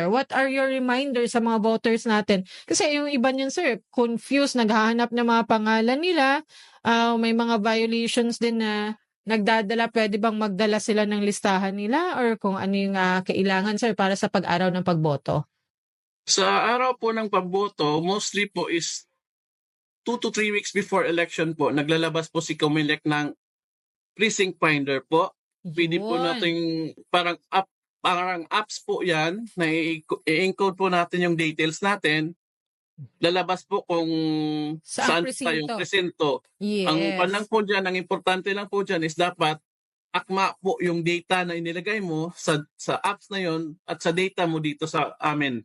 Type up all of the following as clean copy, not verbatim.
sir? What are your reminders sa mga voters natin? Kasi yung iba niyan, sir, confused, naghahanap ng mga pangalan nila, may mga violations din na nagdadala, pwede bang magdala sila ng listahan nila or kung ano yung kailangan, sir, para sa pag-araw ng pagboto? Sa araw po ng pagboto, mostly po is 2 to 3 weeks before election po, naglalabas po si COMELEC ng precinct finder po. Pwede po Yun. nating parang apps po yan, na i-encode po natin yung details natin. Lalabas po kung Saan saan tayong presinto? presinto. Yes. Ang panlang po dyan, ang importante lang po dyan is dapat akma po yung data na inilagay mo sa apps na yon at sa data mo dito sa amin.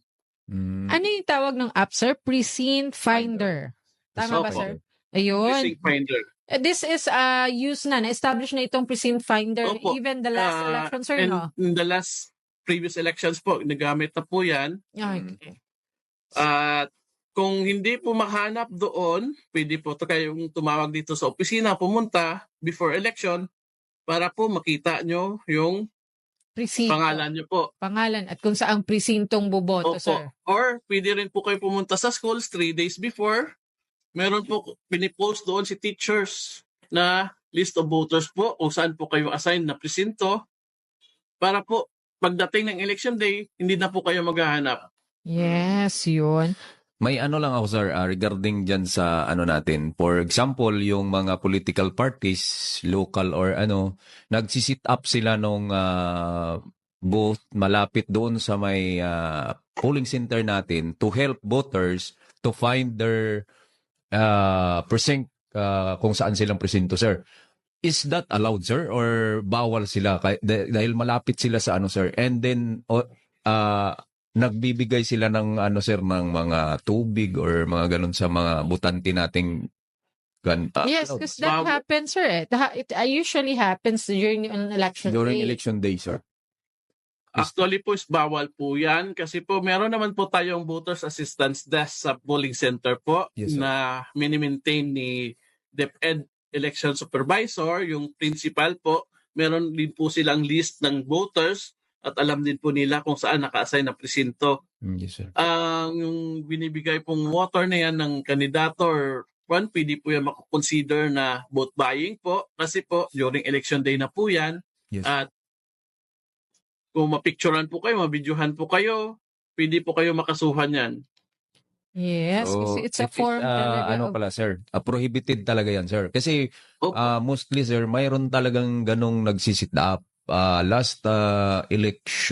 Ano yung tawag ng app, sir? Precinct Finder. Tama ba, Opo. sir? Ayun. Precinct finder. This is used na-establish na itong Precinct Finder. Opo. Even the last election, sir, And no? in the last previous elections po, nagamit na po yan. Okay. At kung hindi po mahanap doon, pwede po kayong tumawag dito sa opisina, pumunta before election para po makita nyo yung Presinto. pangalan nyo po. Pangalan at kung saang presintong boboto, Opo. sir. Or pwede rin po kayo pumunta sa schools 3 days before. Meron po pinipost doon si teachers na list of voters po kung saan po kayo assign na presinto para po pagdating ng election day, hindi na po kayo maghahanap. Yes, yun. May ano lang ako, sir, regarding dyan sa ano natin. For example, yung mga political parties, local or ano, nagsisit up sila nung booth malapit doon sa may polling center natin to help voters to find their precinct kung saan silang presinto, sir. Is that allowed, sir? Or bawal sila? Dahil malapit sila sa ano, sir. And then, nagbibigay sila ng ano, sir, ng mga tubig or mga ganun sa mga butante nating Yes, because that happens, sir. It usually happens during an election during day. election day, sir. Actually po is bawal po yan kasi po meron naman po tayong voters assistance desk sa polling center po. Yes, sir. Na mini-maintain ni DepEd election supervisor, yung principal po. Meron din po silang list ng voters at alam din po nila kung saan naka-assign na presinto. Yes, sir. Yung binibigay pong water na yan ng kandidato or pwede po yan makakonsider na vote buying po kasi po during election day na po yan. Yes. At kung mapicturean po kayo, mabidyohan po kayo, pwede po kayo makasuhan yan. Yes, So, kasi it's a it is, form talaga ano of- pala, sir? Prohibited talaga yan, sir. Kasi Opo. mostly, sir, mayroon talagang ganong nagsisit up. Last election,